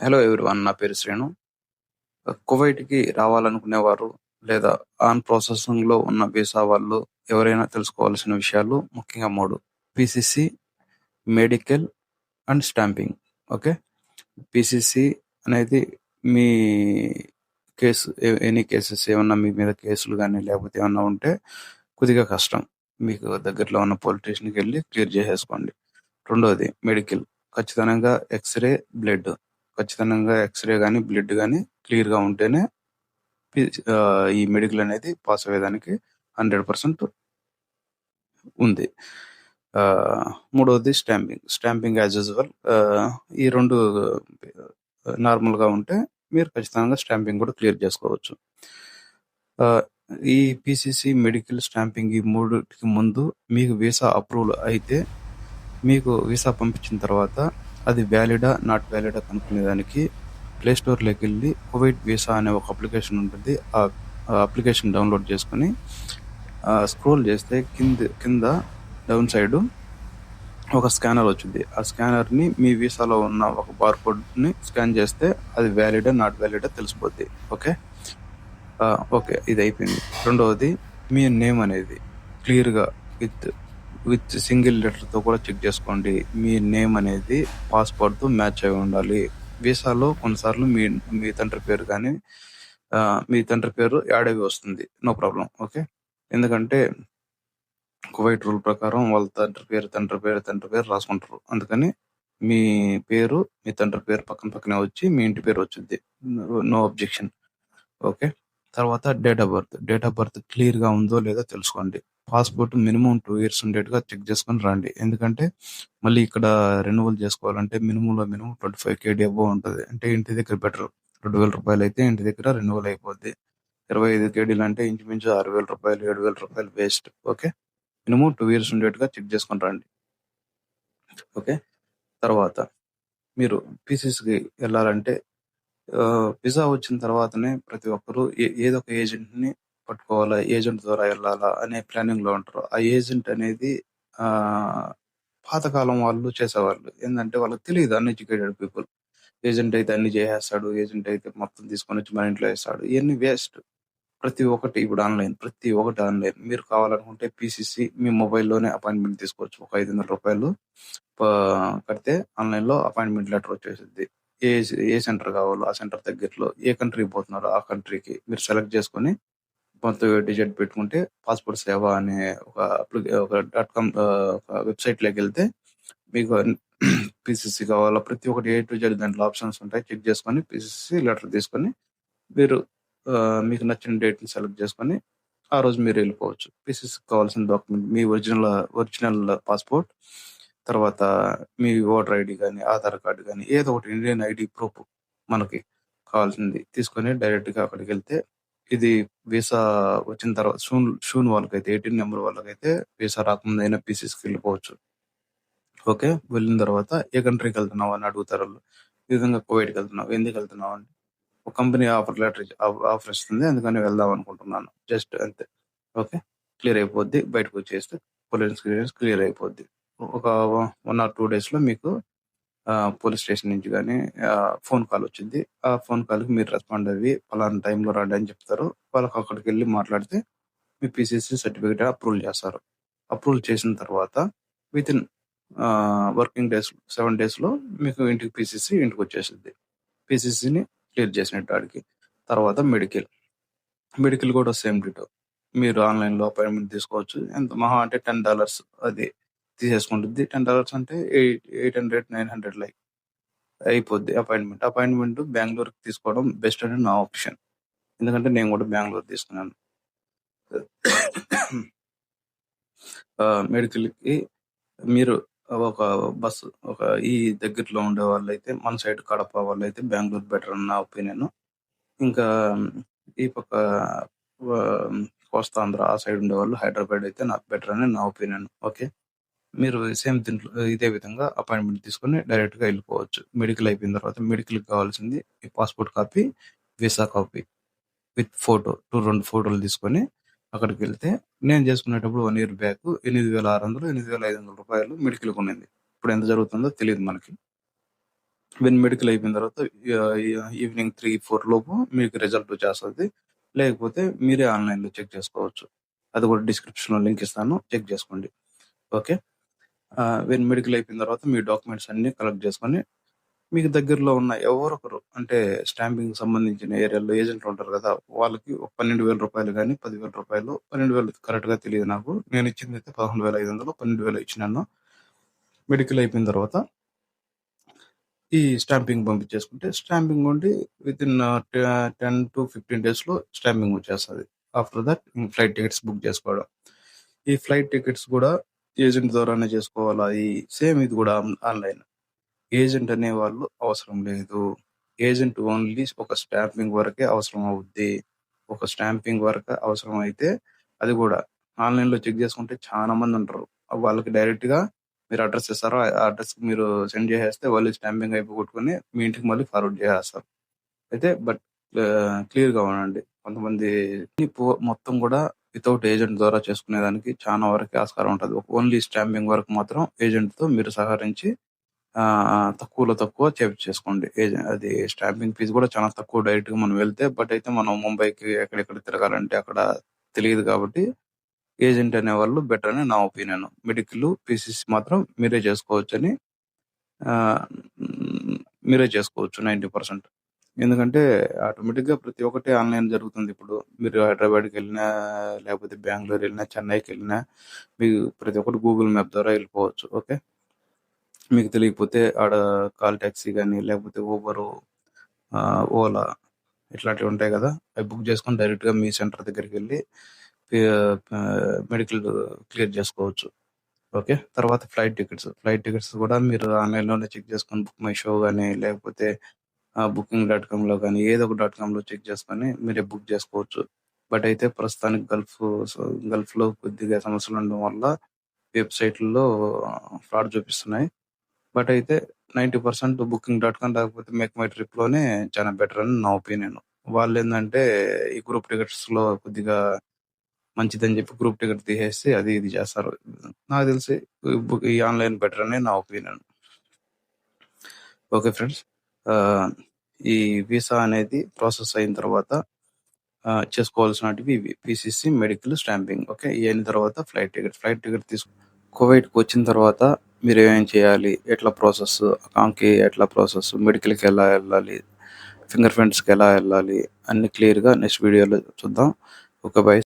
Hello everyone. నా పేరు శ్రీను. కువైట్‌కి రావాలనుకునేవారు లేదా ఆన్ ప్రాసెసింగ్‌లో ఉన్న వీసా వాళ్ళు ఎవరైనా తెలుసుకోవాల్సిన విషయాలు ముఖ్యంగా 3: PCC, medical and stamping. Okay. PCC అనేది మీ కేసు ఎనీ కేసెస్ ఏమన్నా మీ మీద కేసులు గానీ లేకపోతే ఏమన్నా ఉంటే కొద్దిగా కష్టం. మీకు దగ్గరలో ఉన్న పోలీస్ స్టేషన్‌కి వెళ్లి క్లియర్ చేసేసుకోండి. రెండోది మెడికల్. ఖచ్చితంగా ఎక్స్‌రే, బ్లడ్. ఖచ్చితంగా ఎక్స్‌రే గానీ, బ్లడ్ గానీ క్లియర్‌గా ఉంటేనే ఈ మెడికల్ అనేది పాస్ అయ్యేదానికి 100% ఉంది. మూడోది స్టాంపింగ్. Stamping as usual. ఈ 2 నార్మల్‌గా ఉంటే మీరు ఖచ్చితంగా స్టాంపింగ్ కూడా క్లియర్ చేసుకోవచ్చు. ఈ పీసీసీ, మెడికల్, స్టాంపింగ్ ఈ మూడిటికి ముందు మీకు వీసా అప్రూవల్ అయితే మీకు వీసా పంపించిన తర్వాత అది వ్యాలిడా, నాట్ వ్యాలిడా కనుక్కునేదానికి ప్లే స్టోర్‌లోకి వెళ్ళి కువైట్ వీసా అనే ఒక అప్లికేషన్ ఉంటుంది. ఆ అప్లికేషన్ డౌన్లోడ్ చేసుకొని స్క్రోల్ చేస్తే కింద డౌన్ సైడ్ ఒక స్కానర్ వచ్చింది. ఆ స్కానర్‌ని మీ వీసాలో ఉన్న ఒక బార్‌కోడ్‌ని స్కాన్ చేస్తే అది వ్యాలిడా, నాట్ వ్యాలిడా తెలిసిపోద్ది. ఓకే. ఓకే. ఇది అయిపోయింది. రెండవది మీ నేమ్ అనేది క్లియర్‌గా విత్ సింగిల్ లెటర్‌తో కూడా చెక్ చేసుకోండి. మీ నేమ్ అనేది పాస్‌పోర్ట్‌తో మ్యాచ్ అయి ఉండాలి. వీసాలో కొన్నిసార్లు మీ తండ్రి పేరు కానీ మీ తండ్రి పేరు యాడ్ అయ్యి వస్తుంది. No problem. ఓకే. ఎందుకంటే కువైట్ రూల్ ప్రకారం వాళ్ళ తండ్రి పేరు రాసుకుంటారు. అందుకని మీ పేరు, మీ తండ్రి పేరు పక్కనే వచ్చి మీ ఇంటి పేరు వచ్చిద్ది. No objection. ఓకే. తర్వాత డేట్ ఆఫ్ బర్త్ క్లియర్‌గా ఉందో లేదో తెలుసుకోండి. పాస్‌పోర్ట్ మినిమమ్ 2 ఇయర్స్ ఉండేట్టుగా చెక్ చేసుకొని రండి. ఎందుకంటే మళ్ళీ ఇక్కడ రెన్యువల్ చేసుకోవాలంటే మినిమమ్ 25 కేడీ అబోవ్ ఉంటది. అంటే ఇంటి దగ్గర బెటర్. రూ. 2,000 అయితే ఇంటి దగ్గర రెన్యువల్ అయిపోద్ది. 25 కేడీలు అంటే ఇంచుమించు రూ. 6,000, రూ. 7,000 వేస్ట్. ఓకే. మినిమమ్ 2 ఇయర్స్ ఉండేట్టుగా చెక్ చేసుకొని రండి. ఓకే. తర్వాత మీరు పీసీసీకి వెళ్ళాలంటే వీసా వచ్చిన తర్వాతనే ప్రతి ఒక్కరు ఏదో ఒక ఏజెంట్‌ని పట్టుకోవాలా, ఏజెంట్ ద్వారా వెళ్ళాలా అనే ప్లానింగ్‌లో ఉంటారు. ఆ ఏజెంట్ అనేది పాతకాలం వాళ్ళు చేసేవాళ్ళు. ఏందంటే వాళ్ళకి తెలీదు, అన్‌ఎడ్యుకేటెడ్ పీపుల్. ఏజెంట్ అయితే అన్ని చేసేస్తాడు. ఏజెంట్ అయితే మొత్తం తీసుకొనొచ్చి మన ఇంట్లో ఏస్తాడు. ఇయన్నీ వేస్ట్. ప్రతి ఒక్కటి ఇప్పుడు ఆన్‌లైన్. ప్రతి ఒక్కటి ఆన్‌లైన్. మీరు కావాలనుకుంటే పీసీసీ మీ మొబైల్‌లోనే అపాయింట్‌మెంట్ తీసుకోవచ్చు. ఒక రూ. 500 ప కడితే ఆన్‌లైన్‌లో అపాయింట్‌మెంట్ లెటర్ వచ్చేసిద్ది. ఏ ఏ సెంటర్ కావాలో ఆ సెంటర్ దగ్గరలో, ఏ కంట్రీకి పోతున్నారో ఆ కంట్రీకి మీరు సెలెక్ట్ చేసుకొని మొత్తం డిజిట్ పెట్టుకుంటే పాస్‌పోర్ట్ సేవ అనే ఒక ఒక వెబ్‌సైట్‌లోకెళ్తే మీకు పీసీసీ కావాలా ప్రతి ఒక్కటి ఏ టు జెడ్ దాంట్లో ఆప్షన్స్ ఉంటాయి. చెక్ చేసుకొని పీసీసీ లెటర్ తీసుకొని మీరు మీకు నచ్చిన డేట్‌ని సెలెక్ట్ చేసుకొని ఆ రోజు మీరు వెళ్ళిపోవచ్చు. పీసీసీకి కావాల్సిన డాక్యుమెంట్ మీ ఒరిజినల్ పాస్‌పోర్ట్, తర్వాత మీ ఓటర్ ఐడీ గాని, ఆధార్ కార్డ్ గాని ఏదో ఒకటి ఇండియన్ ఐడీ ప్రూఫ్ మనకి కావాల్సింది తీసుకొని డైరెక్ట్‌గా అక్కడికెళ్తే ఇది వీసా వచ్చిన తర్వాత షూన్ వాళ్ళకైతే 18 నెంబర్ వాళ్ళకైతే వీసా రాకముందైనా పీసీసీకి వెళ్ళిపోవచ్చు. ఓకే. వెళ్ళిన తర్వాత ఏ కంట్రీకెళ్తున్నావు అని అడుగుతారాళ్ళు. ఈ విధంగా కువైట్‌కెళ్తున్నావు. ఎందుకెళ్తున్నావు అంటే ఒక కంపెనీ ఆఫర్ ఇస్తుంది. అందుకని వెళ్దాం అనుకుంటున్నాను. జస్ట్ అంతే. ఓకే. క్లియర్ అయిపోద్ది. బయటకొచ్చేస్తే పోలీస్ క్లియరెన్స్ క్లియర్ అయిపోద్ది. ఒక 1 ఆర్ 2 డేస్‌లో మీకు పోలీస్ స్టేషన్ నుంచి గాని ఫోన్ కాల్ వచ్చిద్ది. ఆ ఫోన్ కాల్‌కి మీరు రెస్పాండ్ అవ్వి పలానా టైంలో రండి అని చెప్తారు. వాళ్ళకి అక్కడికెళ్లి మాట్లాడితే మీ పీసీసీ సర్టిఫికేట్ అప్రూవల్ చేస్తారు. అప్రూవల్ చేసిన తర్వాత వితిన్ వర్కింగ్ డేస్ 7 డేస్‌లో మీకు ఇంటికి పీసీసీ ఇంటికొచ్చేసిద్ది. పీసీసీని క్లియర్ చేసినట్టు ఆడికి. తర్వాత మెడికల్. మెడికల్ కూడా సేమ్ డిటో. మీరు ఆన్‌లైన్‌లో అపాయింట్‌మెంట్ తీసుకోవచ్చు. ఎంత మహా అంటే $10 అది తీసేసుకుంటుంది. $10 అంటే 800, 900 లైక్ అయిపోద్ది అపాయింట్‌మెంట్. అపాయింట్‌మెంట్ బెంగుళూరుకి తీసుకోవడం బెస్ట్ అని నా ఒపీనియన్. ఎందుకంటే నేను కూడా బెంగుళూరు తీసుకున్నాను. మెడికల్‌కి మీరు ఒక బస్సు ఈ దగ్గరలో ఉండే వాళ్ళైతే మన సైడ్ కడప వాళ్ళైతే బెంగుళూరు బెటర్ అని నా ఒపీనియన్. ఇంకా ఈ పక్క కోస్తాంధ్ర ఆ సైడ్ ఉండేవాళ్ళు హైదరాబాద్ అయితే నాకు బెటర్ అని నా ఒపీనియన్. ఓకే. మీరు సేమ్ దీంట్లో ఇదే విధంగా అపాయింట్‌మెంట్ తీసుకొని డైరెక్ట్‌గా వెళ్ళిపోవచ్చు. మెడికల్ అయిపోయిన తర్వాత మెడికల్‌కి కావాల్సింది మీ passport copy, visa copy with photo. 2 ఫోటోలు తీసుకొని అక్కడికెళ్తే నేను చేసుకునేటప్పుడు 1 ఇయర్ బ్యాక్ 8,600, 8,500 మెడికల్‌కి ఉన్నింది. ఇప్పుడు ఎంత జరుగుతుందో తెలీదు మనకి. మెడికల్ అయిపోయిన తర్వాత ఈవినింగ్ 3, 4 లోపు మీకు రిజల్ట్ వచ్చేస్తది. లేకపోతే మీరే ఆన్‌లైన్‌లో చెక్ చేసుకోవచ్చు. అది కూడా డిస్క్రిప్షన్‌లో లింక్ ఇస్తాను. చెక్ చేసుకోండి. ఓకే. మెడికల్ అయిపోయిన తర్వాత మీ డాక్యుమెంట్స్ అన్నీ కలెక్ట్ చేసుకొని, మీకు దగ్గరలో ఉన్న ఎవరో ఒకరు అంటే స్టాంపింగ్‌కి సంబంధించిన ఏరియాలో ఏజెంట్లు ఉంటారు కదా! వాళ్ళకి ఒక రూ. 12,000 గాని, రూ. 10,000 12,000 కరెక్ట్‌గా తెలీదు నాకు. నేను ఇచ్చిందైతే 11,500 12,000 ఇచ్చినాను. మెడికల్ అయిపోయిన తర్వాత ఈ స్టాంపింగ్ పంపించేసుకుంటే స్టాంపింగ్ ఉండి వితిన్ 10-15 డేస్‌లో స్టాంపింగ్ వచ్చేస్తది. After that flight tickets book చేసుకోవడం. ఈ ఫ్లైట్ టికెట్స్ కూడా ఏజెంట్ ద్వారానే చేసుకోవాలా? సేమ్ ఇది కూడా ఆన్‌లైన్. ఏజెంట్ అనేవాళ్ళు అవసరం లేదు. ఏజెంట్ ఓన్లీ ఒక స్టాంపింగ్ వరకే అవసరం అవుద్ది. ఒక స్టాంపింగ్ వరకు అవసరమైతే అది కూడా ఆన్‌లైన్‌లో చెక్ చేసుకుంటే చాలా మందుంటరు. వాళ్ళకి డైరెక్ట్‌గా మీరు అడ్రెస్ ఇస్తారు. ఆ అడ్రెస్‌కి మీరు సెండ్ చేసేస్తే వాళ్ళు స్టాంపింగ్ అయిపోగొట్టుకొని మీ ఇంటికి మళ్ళీ ఫార్వర్డ్ చేసేస్తారు. అయితే క్లియర్‌గా ఉండండి. కొంతమంది మొత్తం కూడా వితౌట్ ఏజెంట్ ద్వారా చేసుకునేదానికి చాలా వరకే ఆస్కారం ఉంటది. ఓన్లీ స్టాంపింగ్ వరకు మాత్రం ఏజెంట్‌తో మీరు సహకరించి తక్కువలో తక్కువ చేపిచ్చేసుకోండి. అది స్టాంపింగ్ ఫీజ్ కూడా చాలా తక్కువ డైరెక్ట్‌గా మనం వెళ్తే. అయితే మనం ముంబైకి ఎక్కడెక్కడ తిరగాలంటే అక్కడ తెలీదు కాబట్టి ఏజెంట్ అనేవాళ్ళు బెటర్ అని నా ఒపీనియన్. మెడికల్, పీసీసీ మాత్రం ఆహ్, హ్మ్. మీరే చేసుకోవచ్చు 90%. ఎందుకంటే ఆటోమేటిక్‌గా ప్రతి ఒక్కటి ఆన్‌లైన్ జరుగుతుందిప్పుడు. మీరు హైదరాబాద్‌కెళ్ళినా, లేకపోతే బెంగుళూరెళ్ళినా, చెన్నైకెళ్ళినా మీకు ప్రతి ఒక్కటి గూగుల్ మ్యాప్ ద్వారా ఎళ్ళిపోవచ్చు. ఓకే. మీకు తెలియకపోతే ఆడ కాల్ టాక్సీ గాని, లేకపోతే ఊబరు, ఓలా ఇట్లాంటివి ఉంటాయి గదా! అవి బుక్ చేసుకొని డైరెక్ట్‌గా మీ సెంటర్ దగ్గరికెళ్ళి మెడికల్ క్లియర్ చేసుకోవచ్చు. ఓకే. తర్వాత ఫ్లైట్ టికెట్స్ కూడా మీరు ఆన్‌లైన్‌లోనే చెక్ చేసుకొని బుక్ మై షో గాని, లేకపోతే బుకింగ్ డాట్ కామ్‌లో గాని ఏదో ఒక డాట్ కామ్‌లో చెక్ చేసుకొని మీరే బుక్ చేసుకోవచ్చు. అయితే ప్రస్తుతానికి గల్ఫ్‌లో కొద్దిగా సమస్యలుండడం వల్ల వెబ్‌సైట్‌ల్లో ఫ్రాడ్ చూపిస్తున్నాయి. అయితే 90% బుకింగ్ డాట్ కామ్ లేకపోతే మేక్ మై ట్రిప్‌లోనే చాలా బెటర్ అని నా ఒపీనియన్. వాళ్ళేందంటే ఈ గ్రూప్ టికెట్స్‌లో కొద్దిగా మంచిదని చెప్పి గ్రూప్ టికెట్ తీసేసి అది ఇది చేస్తారు. నాకు తెలిసి ఈ ఆన్‌లైన్ బెటర్ అని నా ఒపీనియన్. Okay friends. ఆహ్, ఈ వీసా అనేది ప్రాసెస్ అయిన తర్వాత చేసుకోవాల్సినటివి ఇవి. PCC, medical, stamping. ఓకే. ఇయయిన తర్వాత ఫ్లైట్ టికెట్ కువైట్‌కొచ్చిన తర్వాత మీరేమేం చేయాలి? ఎట్లా ప్రాసెస్? మెడికల్‌కి ఎలా ఎళ్ళాలి? ఫింగర్ ప్రింట్స్‌కి ఎలా ఎళ్ళాలి? అన్నీ క్లియర్‌గా నెక్స్ట్ వీడియోలో చూద్దాం. ఓకే. బై.